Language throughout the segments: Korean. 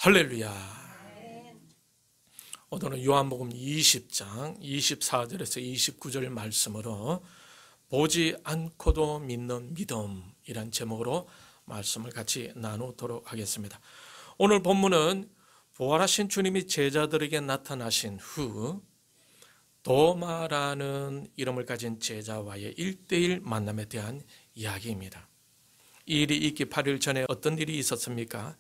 할렐루야. 오늘은 요한복음 20장 24절에서 29절 말씀으로 보지 않고도 믿는 믿음이란 제목으로 말씀을 같이 나누도록 하겠습니다. 오늘 본문은 부활하신 주님이 제자들에게 나타나신 후 도마라는 이름을 가진 제자와의 1:1 만남에 대한 이야기입니다. 이 일이 있기 8일 전에 어떤 일이 있었습니까?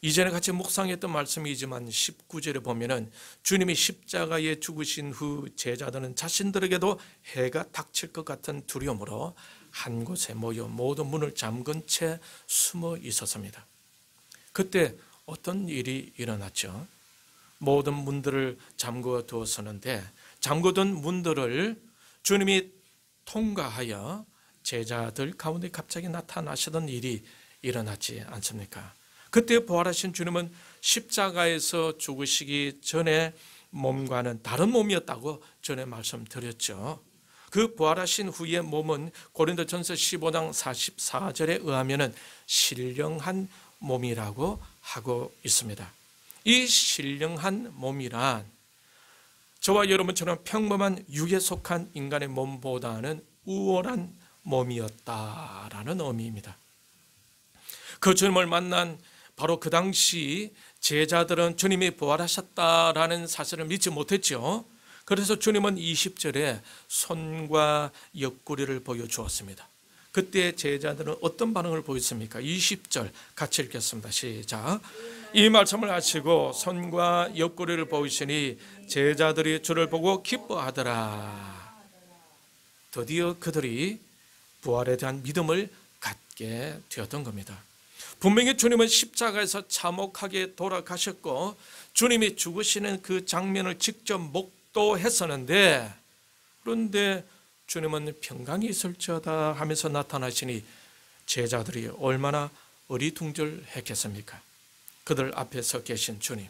이전에 같이 묵상했던 말씀이지만 19절에 보면은 주님이 십자가에 죽으신 후 제자들은 자신들에게도 해가 닥칠 것 같은 두려움으로 한 곳에 모여 모든 문을 잠근 채 숨어 있었습니다. 그때 어떤 일이 일어났죠? 모든 문들을 잠궈 두었었는데 잠그던 문들을 주님이 통과하여 제자들 가운데 갑자기 나타나시던 일이 일어났지 않습니까? 그때 부활하신 주님은 십자가에서 죽으시기 전에 몸과는 다른 몸이었다고 전에 말씀드렸죠. 그 부활하신 후의 몸은 고린도전서 15장 44절에 의하면 신령한 몸이라고 하고 있습니다. 이 신령한 몸이란 저와 여러분처럼 평범한 육에 속한 인간의 몸보다는 우월한 몸이었다라는 의미입니다. 그 주님을 만난 바로 그 당시 제자들은 주님이 부활하셨다라는 사실을 믿지 못했죠. 그래서 주님은 20절에 손과 옆구리를 보여주었습니다. 그때 제자들은 어떤 반응을 보였습니까? 20절 같이 읽겠습니다. 시작. 이 말씀을 하시고 손과 옆구리를 보이시니 제자들이 주를 보고 기뻐하더라. 드디어 그들이 부활에 대한 믿음을 갖게 되었던 겁니다. 분명히 주님은 십자가에서 참혹하게 돌아가셨고 주님이 죽으시는 그 장면을 직접 목도했었는데 그런데 주님은 평강이 있을지어다 하면서 나타나시니 제자들이 얼마나 어리둥절했겠습니까? 그들 앞에 서 계신 주님,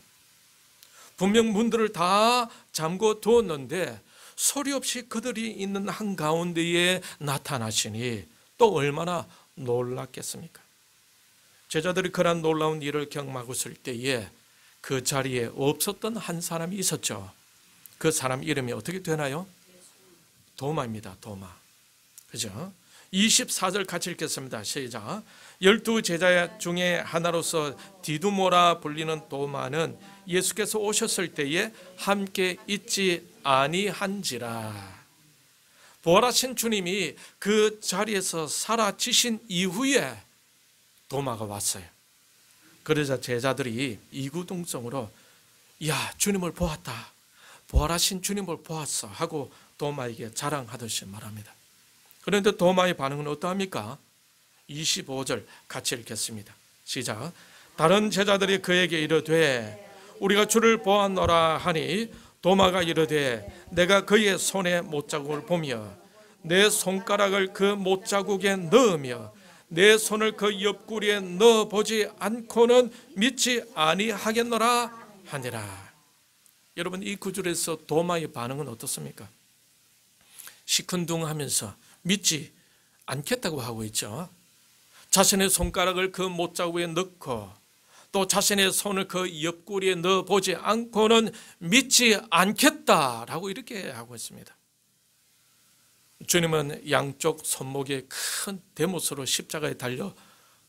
분명 문들을 다 잠궈 두었는데 소리 없이 그들이 있는 한가운데에 나타나시니 또 얼마나 놀랐겠습니까? 제자들이 그런 놀라운 일을 경험하고 있을 때에 그 자리에 없었던 한 사람이 있었죠. 그 사람 이름이 어떻게 되나요? 도마입니다. 도마. 그죠? 24절 같이 읽겠습니다. 시작. 12제자 중에 하나로서 디두모라 불리는 도마는 예수께서 오셨을 때에 함께 있지 아니한지라. 부활하신 주님이 그 자리에서 사라지신 이후에 도마가 왔어요. 그러자 제자들이 이구동성으로 야, 주님을 보았다, 부활하신 주님을 보았어 하고 도마에게 자랑하듯이 말합니다. 그런데 도마의 반응은 어떠합니까? 25절 같이 읽겠습니다. 시작. 다른 제자들이 그에게 이르되 우리가 주를 보았노라 하니 도마가 이르되 내가 그의 손에 못자국을 보며 내 손가락을 그 못자국에 넣으며 내 손을 그 옆구리에 넣어보지 않고는 믿지 아니하겠노라 하니라. 여러분, 이 구절에서 도마의 반응은 어떻습니까? 시큰둥하면서 믿지 않겠다고 하고 있죠. 자신의 손가락을 그 못자국에 넣고 또 자신의 손을 그 옆구리에 넣어보지 않고는 믿지 않겠다라고 이렇게 하고 있습니다. 주님은 양쪽 손목에 큰 대못으로 십자가에 달려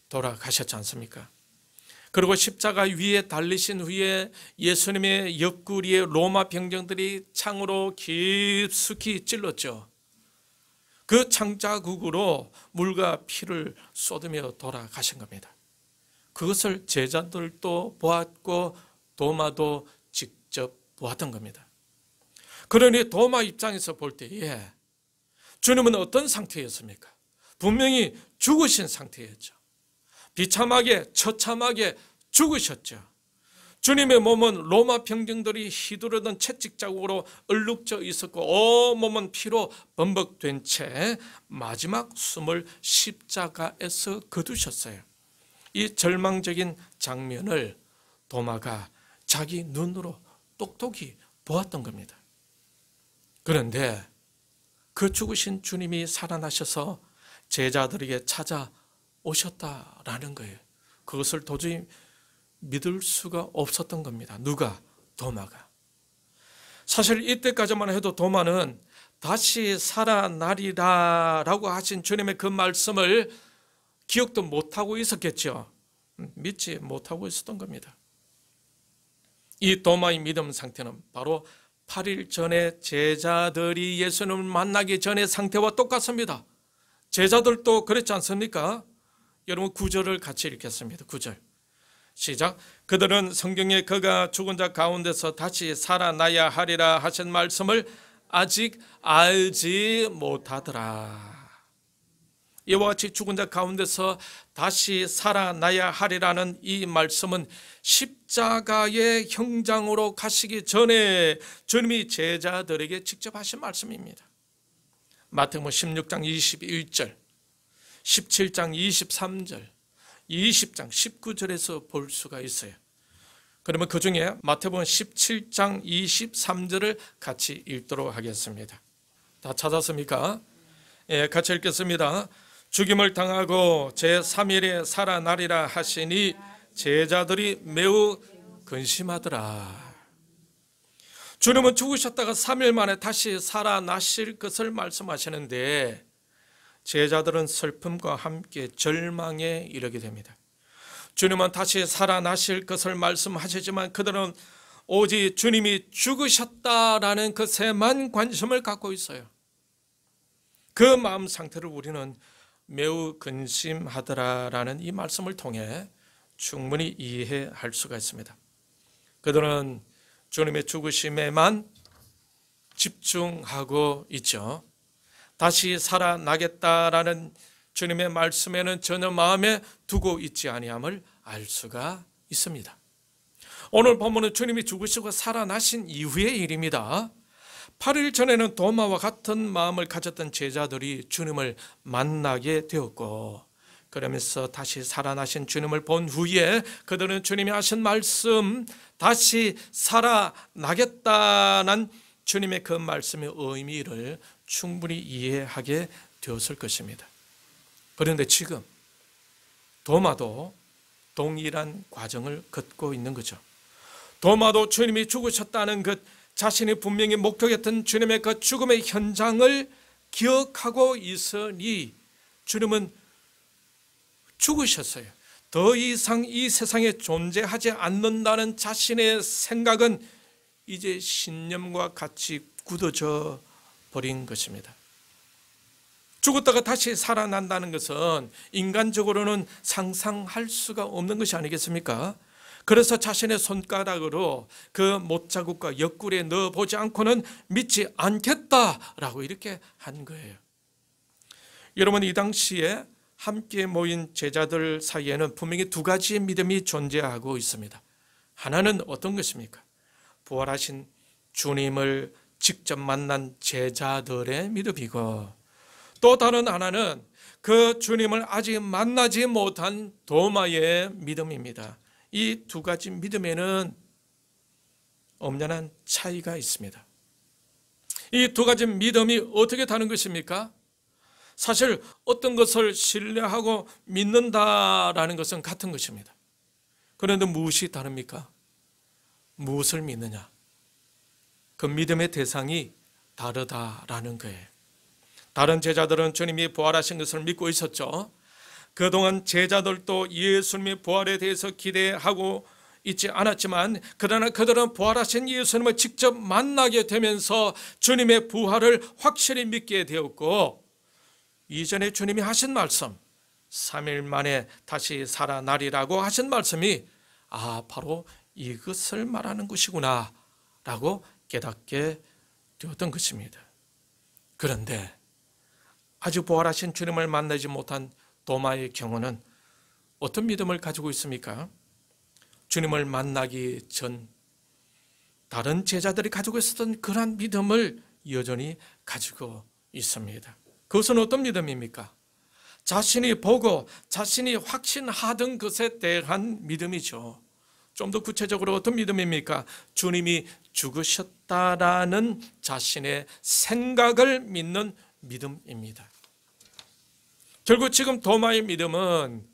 돌아가셨지 않습니까? 그리고 십자가 위에 달리신 후에 예수님의 옆구리에 로마 병정들이 창으로 깊숙이 찔렀죠. 그 창자국으로 물과 피를 쏟으며 돌아가신 겁니다. 그것을 제자들도 보았고 도마도 직접 보았던 겁니다. 그러니 도마 입장에서 볼 때에 주님은 어떤 상태였습니까? 분명히 죽으신 상태였죠. 비참하게 처참하게 죽으셨죠. 주님의 몸은 로마 병정들이 휘두르던 채찍 자국으로 얼룩져 있었고 온몸은 피로 범벅된 채 마지막 숨을 십자가에서 거두셨어요. 이 절망적인 장면을 도마가 자기 눈으로 똑똑히 보았던 겁니다. 그런데 그 죽으신 주님이 살아나셔서 제자들에게 찾아오셨다라는 거예요. 그것을 도저히 믿을 수가 없었던 겁니다. 누가? 도마가. 사실 이때까지만 해도 도마는 다시 살아나리라 라고 하신 주님의 그 말씀을 기억도 못하고 있었겠죠. 믿지 못하고 있었던 겁니다. 이 도마의 믿음 상태는 바로 8일 전에 제자들이 예수님을 만나기 전의 상태와 똑같습니다. 제자들도 그랬지 않습니까? 여러분 9절을 같이 읽겠습니다. 9절 시작. 그들은 성경에 그가 죽은 자 가운데서 다시 살아나야 하리라 하신 말씀을 아직 알지 못하더라. 이와 같이 죽은 자 가운데서 다시 살아나야 하리라는 이 말씀은 십자가의 형장으로 가시기 전에 주님이 제자들에게 직접 하신 말씀입니다. 마태복음 16장 21절, 17장 23절, 20장 19절에서 볼 수가 있어요. 그러면 그 중에 마태복음 17장 23절을 같이 읽도록 하겠습니다. 다 찾았습니까? 예, 같이 읽겠습니다. 죽임을 당하고 제3일에 살아나리라 하시니 제자들이 매우 근심하더라. 주님은 죽으셨다가 3일 만에 다시 살아나실 것을 말씀하시는데 제자들은 슬픔과 함께 절망에 이르게 됩니다. 주님은 다시 살아나실 것을 말씀하시지만 그들은 오직 주님이 죽으셨다라는 것에만 관심을 갖고 있어요. 그 마음 상태를 우리는 매우 근심하더라라는 이 말씀을 통해 충분히 이해할 수가 있습니다. 그들은 주님의 죽으심에만 집중하고 있죠. 다시 살아나겠다라는 주님의 말씀에는 전혀 마음에 두고 있지 아니함을 알 수가 있습니다. 오늘 본문은 주님이 죽으시고 살아나신 이후의 일입니다. 8일 전에는 도마와 같은 마음을 가졌던 제자들이 주님을 만나게 되었고 그러면서 다시 살아나신 주님을 본 후에 그들은 주님이 하신 말씀 다시 살아나겠다는 주님의 그 말씀의 의미를 충분히 이해하게 되었을 것입니다. 그런데 지금 도마도 동일한 과정을 걷고 있는 거죠. 도마도 주님이 죽으셨다는 것 자신이 분명히 목격했던 주님의 그 죽음의 현장을 기억하고 있으니 주님은 죽으셨어요. 더 이상 이 세상에 존재하지 않는다는 자신의 생각은 이제 신념과 같이 굳어져 버린 것입니다. 죽었다가 다시 살아난다는 것은 인간적으로는 상상할 수가 없는 것이 아니겠습니까? 그래서 자신의 손가락으로 그 못자국과 옆구리에 넣어보지 않고는 믿지 않겠다라고 이렇게 한 거예요. 여러분, 이 당시에 함께 모인 제자들 사이에는 분명히 두 가지의 믿음이 존재하고 있습니다. 하나는 어떤 것입니까? 부활하신 주님을 직접 만난 제자들의 믿음이고, 또 다른 하나는 그 주님을 아직 만나지 못한 도마의 믿음입니다. 이 두 가지 믿음에는 엄연한 차이가 있습니다. 이 두 가지 믿음이 어떻게 다른 것입니까? 사실 어떤 것을 신뢰하고 믿는다라는 것은 같은 것입니다. 그런데 무엇이 다릅니까? 무엇을 믿느냐? 그 믿음의 대상이 다르다라는 거예요. 다른 제자들은 주님이 부활하신 것을 믿고 있었죠. 그동안 제자들도 예수님의 부활에 대해서 기대하고 있지 않았지만 그러나 그들은 부활하신 예수님을 직접 만나게 되면서 주님의 부활을 확실히 믿게 되었고, 이전에 주님이 하신 말씀 3일 만에 다시 살아나리라고 하신 말씀이 바로 이것을 말하는 것이구나 라고 깨닫게 되었던 것입니다. 그런데 아직 부활하신 주님을 만나지 못한 도마의 경우는 어떤 믿음을 가지고 있습니까? 주님을 만나기 전 다른 제자들이 가지고 있었던 그러한 믿음을 여전히 가지고 있습니다. 그것은 어떤 믿음입니까? 자신이 보고 자신이 확신하던 것에 대한 믿음이죠. 좀 더 구체적으로 어떤 믿음입니까? 주님이 죽으셨다라는 자신의 생각을 믿는 믿음입니다. 결국 지금 도마의 믿음은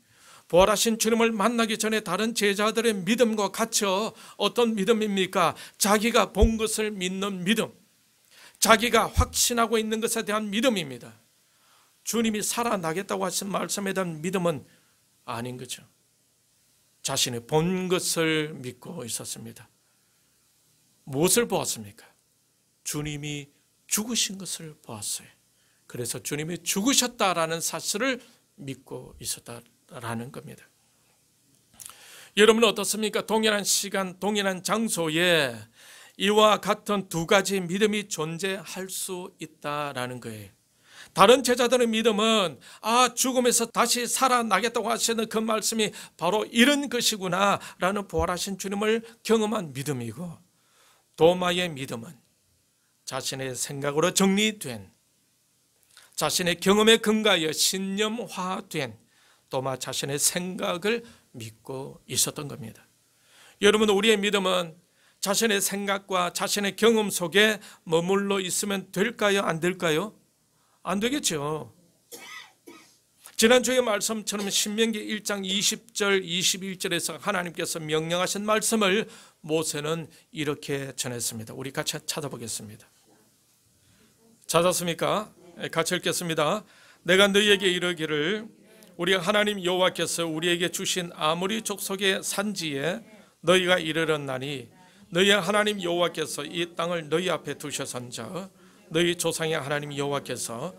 부활하신 주님을 만나기 전에 다른 제자들의 믿음과 같이 어떤 믿음입니까? 자기가 본 것을 믿는 믿음, 자기가 확신하고 있는 것에 대한 믿음입니다. 주님이 살아나겠다고 하신 말씀에 대한 믿음은 아닌 거죠. 자신이 본 것을 믿고 있었습니다. 무엇을 보았습니까? 주님이 죽으신 것을 보았어요. 그래서 주님이 죽으셨다라는 사실을 믿고 있었다라는 겁니다. 여러분 어떻습니까? 동일한 시간, 동일한 장소에 이와 같은 두 가지 믿음이 존재할 수 있다라는 거예요. 다른 제자들의 믿음은 죽음에서 다시 살아나겠다고 하시는 그 말씀이 바로 이런 것이구나 라는 부활하신 주님을 경험한 믿음이고, 도마의 믿음은 자신의 생각으로 정리된, 자신의 경험에 근거하여 신념화된 도마 자신의 생각을 믿고 있었던 겁니다. 여러분, 우리의 믿음은 자신의 생각과 자신의 경험 속에 머물러 있으면 될까요? 안 될까요? 안 되겠죠. 지난주의 말씀처럼 신명기 1장 20절 21절에서 하나님께서 명령하신 말씀을 모세는 이렇게 전했습니다. 우리 같이 찾아보겠습니다. 찾았습니까? 같이 읽겠습니다. 내가 너희에게 이르기를 우리 하나님 여호와께서 우리에게 주신 아모리 족속의 산지에 너희가 이르렀나니 너희의 하나님 여호와께서 이 땅을 너희 앞에 두셔선자 너희 조상의 하나님 여호와께서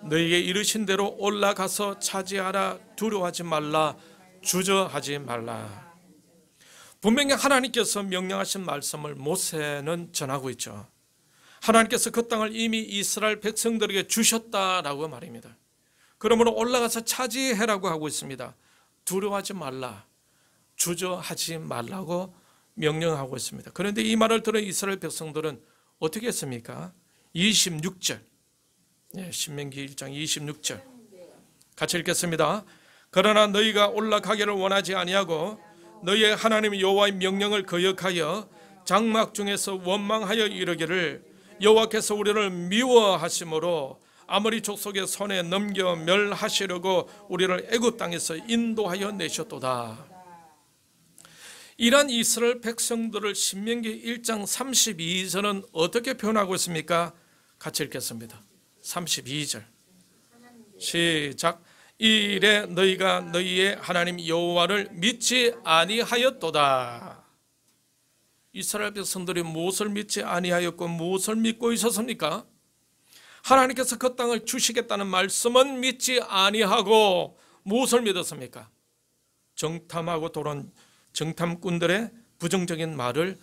너희에게 이르신 대로 올라가서 차지하라. 두려워하지 말라. 주저하지 말라. 분명히 하나님께서 명령하신 말씀을 모세는 전하고 있죠. 하나님께서 그 땅을 이미 이스라엘 백성들에게 주셨다라고 말입니다. 그러므로 올라가서 차지해라고 하고 있습니다. 두려워하지 말라. 주저하지 말라고 명령하고 있습니다. 그런데 이 말을 들은 이스라엘 백성들은 어떻게 했습니까? 26절, 신명기 1장 26절 같이 읽겠습니다. 그러나 너희가 올라가기를 원하지 아니하고 너희의 하나님 여호와의 명령을 거역하여 장막 중에서 원망하여 이르기를 여호와께서 우리를 미워하심으로 아모리 족속의 손에 넘겨 멸하시려고 우리를 애굽 땅에서 인도하여 내셨도다. 이런 이스라엘 백성들을 신명기 1장 32절은 어떻게 표현하고 있습니까? 같이 읽겠습니다. 32절 시작. 이일에 너희가 너희의 하나님 여호와를 믿지 아니하였도다. 이스라엘 백성들이 무엇을 믿지 아니하였고 무엇을 믿고 있었습니까? 하나님께서 그 땅을 주시겠다는 말씀은 믿지 아니하고 무엇을 믿었습니까? 정탐하고 돌아온 정탐꾼들의 부정적인 말을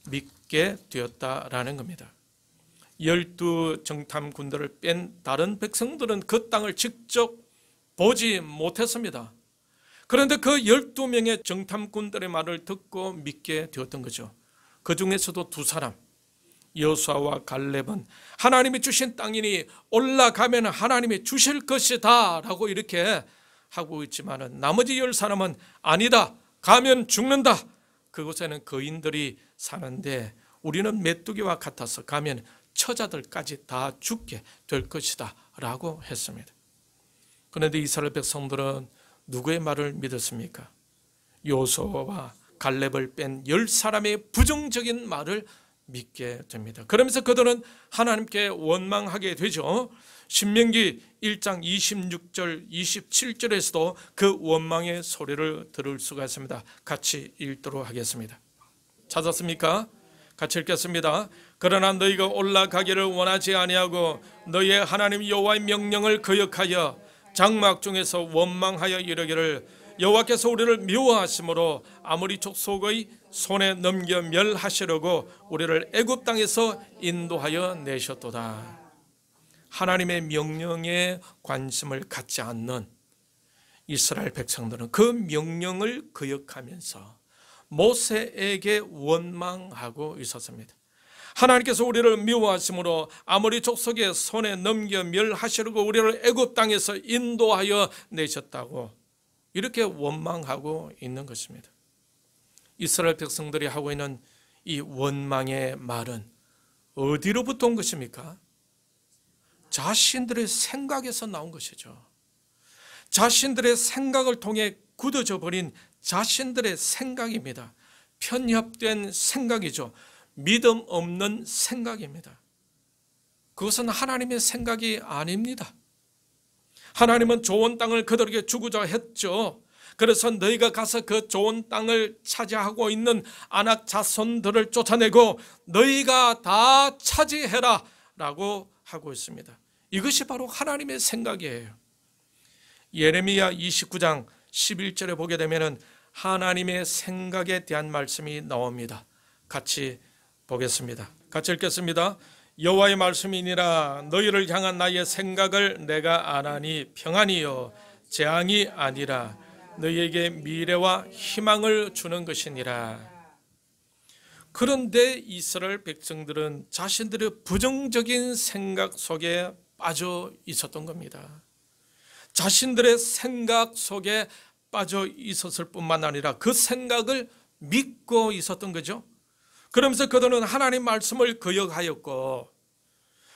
믿게 되었다라는 겁니다. 12 정탐꾼들을 뺀 다른 백성들은 그 땅을 직접 보지 못했습니다. 그런데 그 12명의 정탐꾼들의 말을 듣고 믿게 되었던 거죠. 그 중에서도 두 사람, 여호수아와 갈렙은 하나님이 주신 땅이니 올라가면 하나님이 주실 것이다 라고 이렇게 하고 있지만 나머지 10사람은 아니다, 가면 죽는다. 그곳에는 거인들이 사는데 우리는 메뚜기와 같아서 가면 처자들까지 다 죽게 될 것이다 라고 했습니다. 그런데 이스라엘 백성들은 누구의 말을 믿었습니까? 여호수아와 갈렙을 뺀 10사람의 부정적인 말을 믿게 됩니다. 그러면서 그들은 하나님께 원망하게 되죠. 신명기 1장 26절 27절에서도 그 원망의 소리를 들을 수가 있습니다. 같이 읽도록 하겠습니다. 찾았습니까? 같이 읽겠습니다. 그러나 너희가 올라가기를 원하지 아니하고 너희의 하나님 여호와의 명령을 거역하여 장막 중에서 원망하여 이르기를 여호와께서 우리를 미워하심으로 아모리 족속의 손에 넘겨 멸하시려고 우리를 애굽 땅에서 인도하여 내셨도다. 하나님의 명령에 관심을 갖지 않는 이스라엘 백성들은 그 명령을 거역하면서 모세에게 원망하고 있었습니다. 하나님께서 우리를 미워하심으로 아모리 족속의 손에 넘겨 멸하시려고 우리를 애굽 땅에서 인도하여 내셨다고 이렇게 원망하고 있는 것입니다. 이스라엘 백성들이 하고 있는 이 원망의 말은 어디로부터 온 것입니까? 자신들의 생각에서 나온 것이죠. 자신들의 생각을 통해 굳어져 버린 자신들의 생각입니다. 편협된 생각이죠. 믿음 없는 생각입니다. 그것은 하나님의 생각이 아닙니다. 하나님은 좋은 땅을 그들에게 주고자 했죠. 그래서 너희가 가서 그 좋은 땅을 차지하고 있는 아낙 자손들을 쫓아내고 너희가 다 차지해라 라고 하고 있습니다. 이것이 바로 하나님의 생각이에요. 예레미야 29장 11절에 보게 되면 하나님의 생각에 대한 말씀이 나옵니다. 같이 보겠습니다. 같이 읽겠습니다. 여호와의 말씀이니라 너희를 향한 나의 생각을 내가 아나니 평안이요 재앙이 아니라 너희에게 미래와 희망을 주는 것이니라. 그런데 이스라엘 백성들은 자신들의 부정적인 생각 속에 빠져 있었던 겁니다. 자신들의 생각 속에 빠져 있었을 뿐만 아니라 그 생각을 믿고 있었던 거죠. 그러면서 그들은 하나님 말씀을 거역하였고,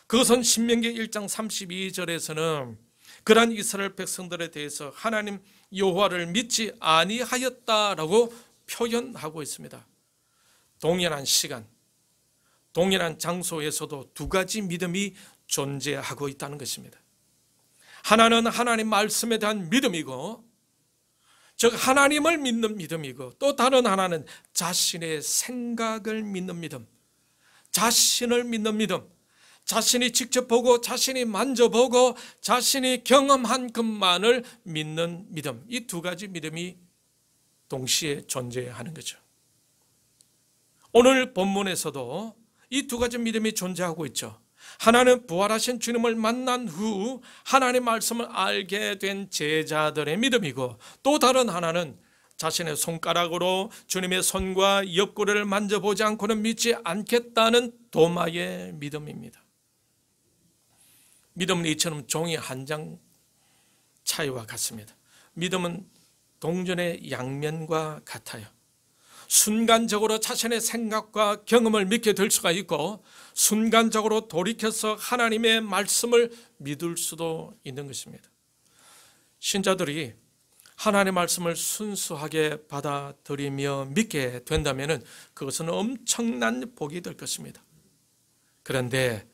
그것은 신명기 1장 32절에서는 그러한 이스라엘 백성들에 대해서 하나님 여호와를 믿지 아니하였다라고 표현하고 있습니다. 동일한 시간, 동일한 장소에서도 두 가지 믿음이 존재하고 있다는 것입니다. 하나는 하나님 말씀에 대한 믿음이고, 즉 하나님을 믿는 믿음이고, 또 다른 하나는 자신의 생각을 믿는 믿음, 자신을 믿는 믿음, 자신이 직접 보고 자신이 만져보고 자신이 경험한 것만을 믿는 믿음, 이 두 가지 믿음이 동시에 존재하는 거죠. 오늘 본문에서도 이 두 가지 믿음이 존재하고 있죠. 하나는 부활하신 주님을 만난 후 하나님의 말씀을 알게 된 제자들의 믿음이고, 또 다른 하나는 자신의 손가락으로 주님의 손과 옆구리를 만져보지 않고는 믿지 않겠다는 도마의 믿음입니다. 믿음은 이처럼 종이 한 장 차이와 같습니다. 믿음은 동전의 양면과 같아요. 순간적으로 자신의 생각과 경험을 믿게 될 수가 있고, 순간적으로 돌이켜서 하나님의 말씀을 믿을 수도 있는 것입니다. 신자들이 하나님의 말씀을 순수하게 받아들이며 믿게 된다면 그것은 엄청난 복이 될 것입니다. 그런데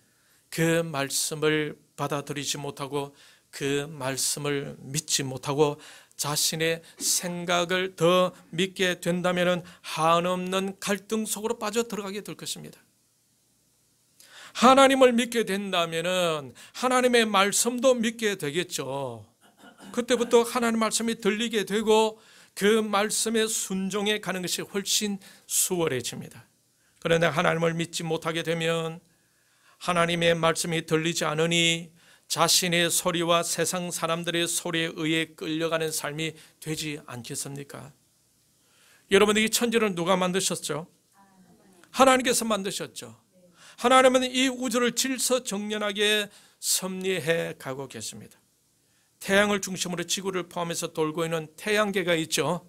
그 말씀을 받아들이지 못하고 그 말씀을 믿지 못하고 자신의 생각을 더 믿게 된다면 한없는 갈등 속으로 빠져 들어가게 될 것입니다. 하나님을 믿게 된다면 하나님의 말씀도 믿게 되겠죠. 그때부터 하나님의 말씀이 들리게 되고 그 말씀에 순종해 가는 것이 훨씬 수월해집니다. 그런데 하나님을 믿지 못하게 되면 하나님의 말씀이 들리지 않으니 자신의 소리와 세상 사람들의 소리에 의해 끌려가는 삶이 되지 않겠습니까? 여러분, 이 천지를 누가 만드셨죠? 하나님께서 만드셨죠. 하나님은 이 우주를 질서정연하게 섭리해 가고 계십니다. 태양을 중심으로 지구를 포함해서 돌고 있는 태양계가 있죠.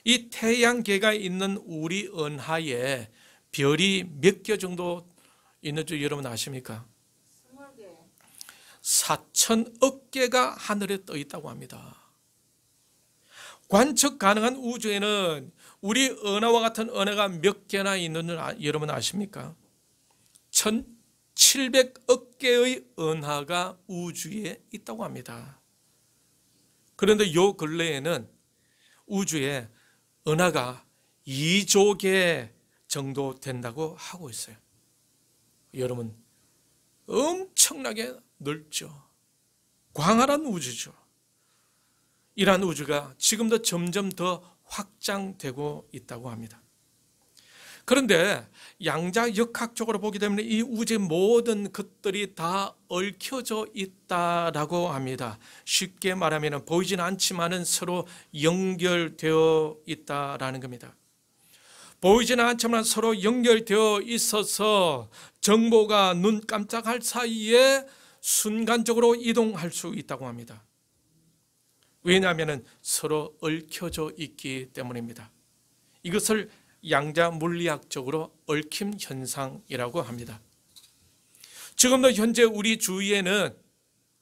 이 태양계가 있는 우리 은하에 별이 몇 개 정도 있는 줄 여러분 아십니까? 4천억 개가 하늘에 떠 있다고 합니다. 관측 가능한 우주에는 우리 은하와 같은 은하가 몇 개나 있는 줄 여러분 아십니까? 1700억 개의 은하가 우주에 있다고 합니다. 그런데 요 근래에는 우주에 은하가 2조 개 정도 된다고 하고 있어요. 여러분, 엄청나게 넓죠. 광활한 우주죠. 이러한 우주가 지금도 점점 더 확장되고 있다고 합니다. 그런데 양자역학적으로 보게 되면 이 우주의 모든 것들이 다 얽혀져 있다라고 합니다. 쉽게 말하면 보이지는 않지만은 서로 연결되어 있다라는 겁니다. 보이지는 않지만 서로 연결되어 있어서 정보가 눈 깜짝할 사이에 순간적으로 이동할 수 있다고 합니다. 왜냐하면 서로 얽혀져 있기 때문입니다. 이것을 양자 물리학적으로 얽힘 현상이라고 합니다. 지금도 현재 우리 주위에는,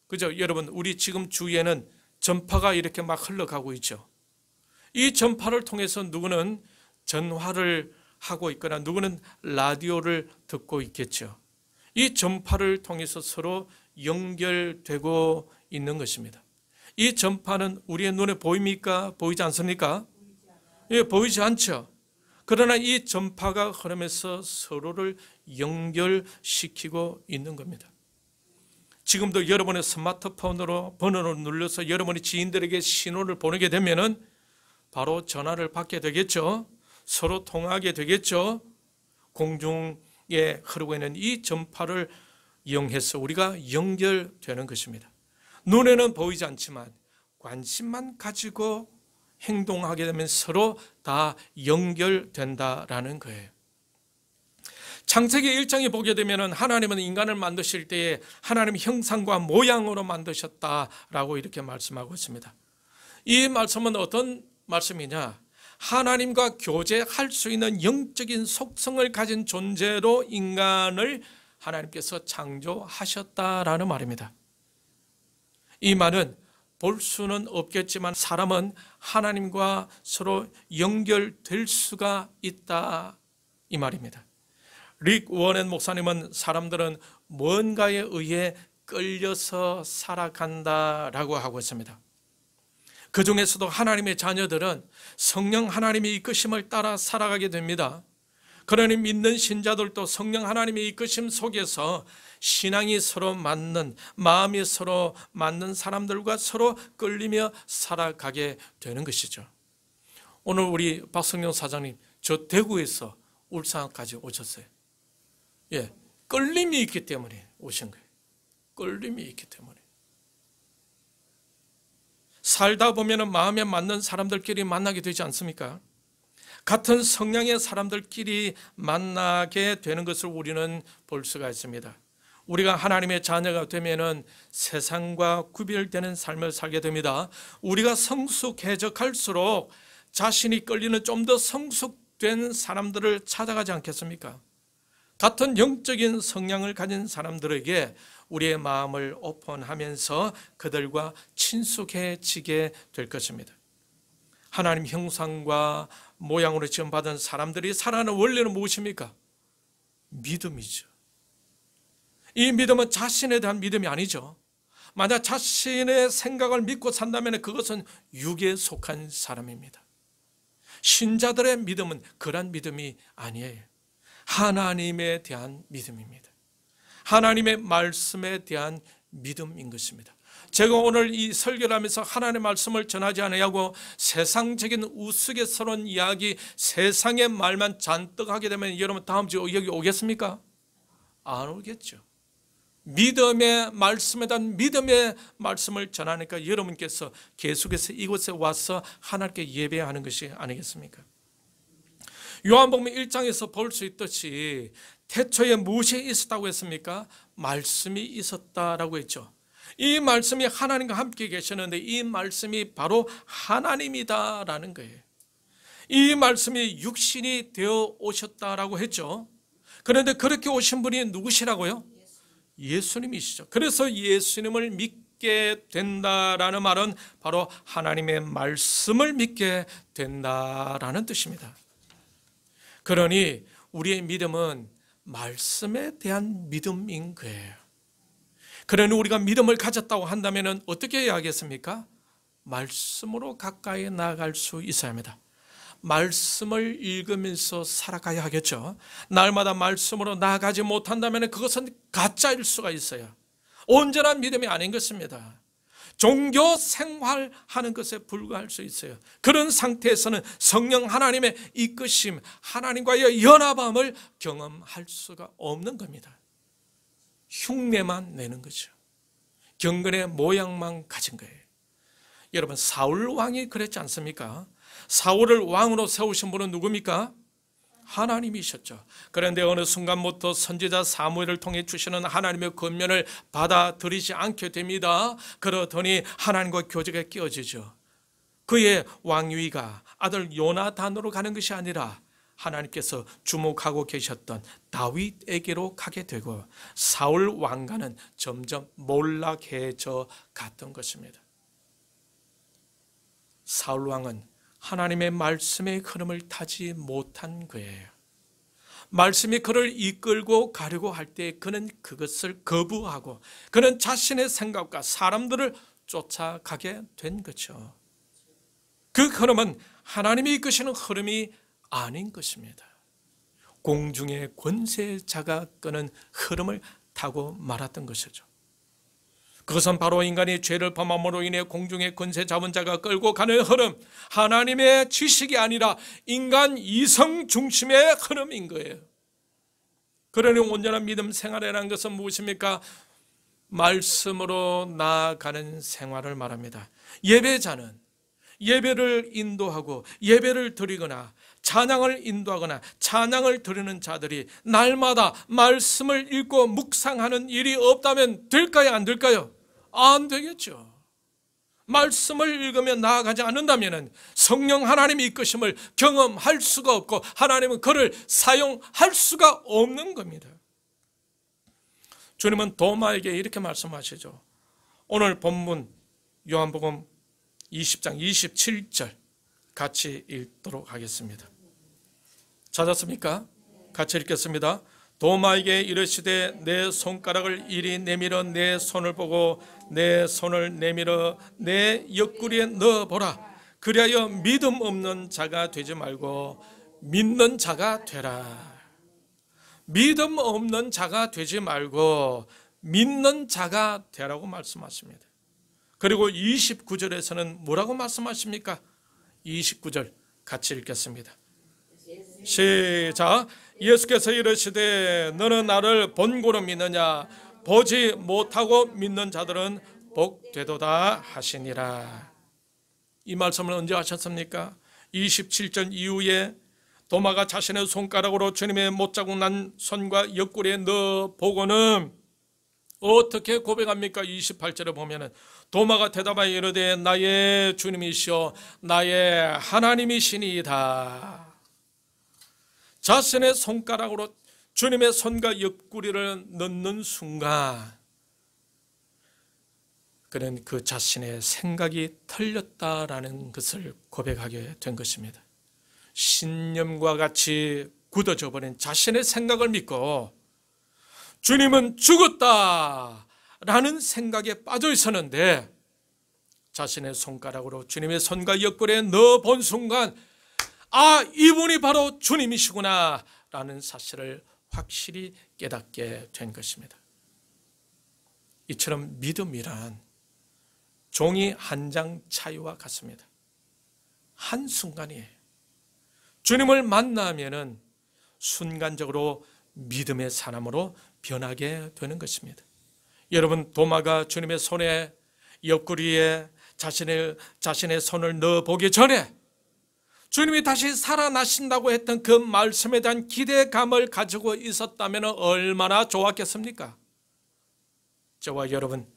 그죠? 여러분, 우리 지금 주위에는 전파가 이렇게 막 흘러가고 있죠. 이 전파를 통해서 누구는 전화를 하고 있거나 누구는 라디오를 듣고 있겠죠. 이 전파를 통해서 서로 연결되고 있는 것입니다. 이 전파는 우리의 눈에 보입니까? 보이지 않습니까? 예, 보이지 않죠. 그러나 이 전파가 흐르면서 서로를 연결시키고 있는 겁니다. 지금도 여러분의 스마트폰으로 번호를 눌러서 여러분의 지인들에게 신호를 보내게 되면은 바로 전화를 받게 되겠죠. 서로 통화하게 되겠죠. 공중에 흐르고 있는 이 전파를 이용해서 우리가 연결되는 것입니다. 눈에는 보이지 않지만 관심만 가지고 행동하게 되면 서로 다 연결된다라는 거예요. 창세기 1장에 보게 되면 하나님은 인간을 만드실 때에 하나님 형상과 모양으로 만드셨다라고 이렇게 말씀하고 있습니다. 이 말씀은 어떤 말씀이냐? 하나님과 교제할 수 있는 영적인 속성을 가진 존재로 인간을 하나님께서 창조하셨다라는 말입니다. 이 말은 볼 수는 없겠지만 사람은 하나님과 서로 연결될 수가 있다 이 말입니다. 릭 워렌 목사님은 사람들은 뭔가에 의해 끌려서 살아간다라고 하고 있습니다. 그 중에서도 하나님의 자녀들은 성령 하나님의 이끄심을 따라 살아가게 됩니다. 그러니 믿는 신자들도 성령 하나님의 이끄심 속에서 신앙이 서로 맞는, 마음이 서로 맞는 사람들과 서로 끌리며 살아가게 되는 것이죠. 오늘 우리 박성령 사장님 저 대구에서 울산까지 오셨어요. 예, 끌림이 있기 때문에 오신 거예요. 끌림이 있기 때문에. 살다 보면 마음에 맞는 사람들끼리 만나게 되지 않습니까? 같은 성향의 사람들끼리 만나게 되는 것을 우리는 볼 수가 있습니다. 우리가 하나님의 자녀가 되면은 세상과 구별되는 삶을 살게 됩니다. 우리가 성숙해져갈수록 자신이 끌리는 좀 더 성숙된 사람들을 찾아가지 않겠습니까? 같은 영적인 성향을 가진 사람들에게 우리의 마음을 오픈하면서 그들과 친숙해지게 될 것입니다. 하나님 형상과 모양으로 지음받은 사람들이 살아가는 원리는 무엇입니까? 믿음이죠. 이 믿음은 자신에 대한 믿음이 아니죠. 만약 자신의 생각을 믿고 산다면 그것은 육에 속한 사람입니다. 신자들의 믿음은 그런 믿음이 아니에요. 하나님에 대한 믿음입니다. 하나님의 말씀에 대한 믿음인 것입니다. 제가 오늘 이 설교를 하면서 하나님의 말씀을 전하지 않으려고 세상적인 우스갯스러운 이야기, 세상의 말만 잔뜩 하게 되면 여러분 다음 주에 여기 오겠습니까? 안 오겠죠. 믿음의 말씀에 대한 믿음의 말씀을 전하니까 여러분께서 계속해서 이곳에 와서 하나님께 예배하는 것이 아니겠습니까? 요한복음 1장에서 볼 수 있듯이 태초에 무엇이 있었다고 했습니까? 말씀이 있었다라고 했죠. 이 말씀이 하나님과 함께 계셨는데 이 말씀이 바로 하나님이다라는 거예요. 이 말씀이 육신이 되어 오셨다라고 했죠. 그런데 그렇게 오신 분이 누구시라고요? 예수님이시죠. 그래서 예수님을 믿게 된다라는 말은 바로 하나님의 말씀을 믿게 된다라는 뜻입니다. 그러니 우리의 믿음은 말씀에 대한 믿음인 거예요. 그러니 우리가 믿음을 가졌다고 한다면 어떻게 해야 하겠습니까? 말씀으로 가까이 나아갈 수 있어야 합니다. 말씀을 읽으면서 살아가야 하겠죠. 날마다 말씀으로 나아가지 못한다면 그것은 가짜일 수가 있어요. 온전한 믿음이 아닌 것입니다. 종교 생활하는 것에 불과할 수 있어요. 그런 상태에서는 성령 하나님의 이끄심, 하나님과의 연합함을 경험할 수가 없는 겁니다. 흉내만 내는 거죠. 경건의 모양만 가진 거예요. 여러분 사울 왕이 그랬지 않습니까? 사울을 왕으로 세우신 분은 누굽니까? 하나님이셨죠. 그런데 어느 순간부터 선지자 사무엘을 통해 주시는 하나님의 권면을 받아들이지 않게 됩니다. 그러더니 하나님과 교제가 깨어지죠. 그의 왕위가 아들 요나단으로 가는 것이 아니라 하나님께서 주목하고 계셨던 다윗에게로 가게 되고 사울 왕가는 점점 몰락해져 갔던 것입니다. 사울 왕은 하나님의 말씀의 흐름을 타지 못한 거예요. 말씀이 그를 이끌고 가려고 할 때 그는 그것을 거부하고 그는 자신의 생각과 사람들을 쫓아가게 된 거죠. 그 흐름은 하나님이 이끄시는 흐름이 아닌 것입니다. 공중의 권세자가 끄는 흐름을 타고 말았던 것이죠. 그것은 바로 인간이 죄를 범함으로 인해 공중의 권세 잡은 자가 끌고 가는 흐름, 하나님의 지식이 아니라 인간 이성 중심의 흐름인 거예요. 그러니 온전한 믿음 생활이라는 것은 무엇입니까? 말씀으로 나아가는 생활을 말합니다. 예배자는 예배를 인도하고 예배를 드리거나 찬양을 인도하거나 찬양을 드리는 자들이 날마다 말씀을 읽고 묵상하는 일이 없다면 될까요? 안 될까요? 안 되겠죠. 말씀을 읽으며 나아가지 않는다면 성령 하나님의 이끄심을 경험할 수가 없고 하나님은 그를 사용할 수가 없는 겁니다. 주님은 도마에게 이렇게 말씀하시죠. 오늘 본문 요한복음 20장 27절 같이 읽도록 하겠습니다. 찾았습니까? 같이 읽겠습니다. 도마에게 이르시되 내 손가락을 이리 내밀어 내 손을 보고 내 손을 내밀어 내 옆구리에 넣어보라. 그리하여 믿음 없는 자가 되지 말고 믿는 자가 되라. 믿음 없는 자가 되지 말고 믿는 자가 되라고 말씀하십니다. 그리고 29절에서는 뭐라고 말씀하십니까? 29절 같이 읽겠습니다. 시작. 예수께서 이르시되 너는 나를 본고로 믿느냐? 보지 못하고 믿는 자들은 복되도다 하시니라. 이 말씀을 언제 하셨습니까? 27절 이후에 도마가 자신의 손가락으로 주님의 못자국 난 손과 옆구리에 넣어 보고는 어떻게 고백합니까? 28절에 보면은 도마가 대답하여 이르되 나의 주님이시오 나의 하나님이시니이다. 자신의 손가락으로 주님의 손과 옆구리를 넣는 순간 그는 그 자신의 생각이 틀렸다라는 것을 고백하게 된 것입니다. 신념과 같이 굳어져 버린 자신의 생각을 믿고 주님은 죽었다라는 생각에 빠져 있었는데 자신의 손가락으로 주님의 손과 옆구리에 넣어본 순간 아, 이분이 바로 주님이시구나 라는 사실을 확실히 깨닫게 된 것입니다. 이처럼 믿음이란 종이 한 장 차이와 같습니다. 한순간이에요. 주님을 만나면은 순간적으로 믿음의 사람으로 변하게 되는 것입니다. 여러분, 도마가 주님의 손에 옆구리에 자신의 손을 넣어보기 전에 주님이 다시 살아나신다고 했던 그 말씀에 대한 기대감을 가지고 있었다면 얼마나 좋았겠습니까? 저와 여러분,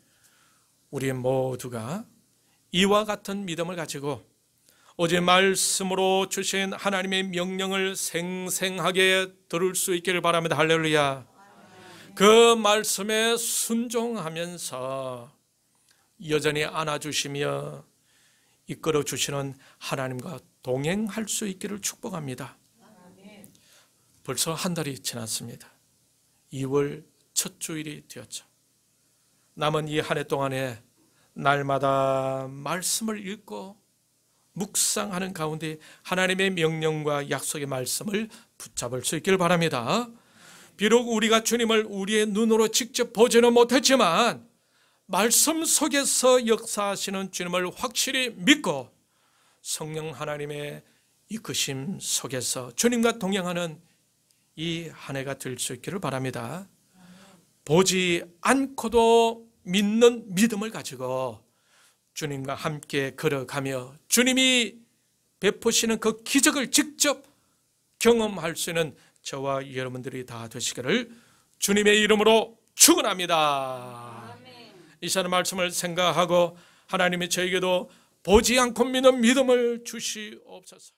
우리 모두가 이와 같은 믿음을 가지고 오직 말씀으로 주신 하나님의 명령을 생생하게 들을 수 있기를 바랍니다. 할렐루야. 그 말씀에 순종하면서 여전히 안아주시며 이끌어 주시는 하나님과 동행할 수 있기를 축복합니다. 벌써 한 달이 지났습니다. 2월 첫 주일이 되었죠. 남은 이 한 해 동안에 날마다 말씀을 읽고 묵상하는 가운데 하나님의 명령과 약속의 말씀을 붙잡을 수 있기를 바랍니다. 비록 우리가 주님을 우리의 눈으로 직접 보지는 못했지만 말씀 속에서 역사하시는 주님을 확실히 믿고 성령 하나님의 이끄심 속에서 주님과 동행하는 이 한 해가 될 수 있기를 바랍니다. 보지 않고도 믿는 믿음을 가지고 주님과 함께 걸어가며 주님이 베푸시는 그 기적을 직접 경험할 수 있는 저와 여러분들이 다 되시기를 주님의 이름으로 축원합니다. 이 시간 말씀을 생각하고 하나님이 저에게도 보지 않고 믿는 믿음을 주시옵소서.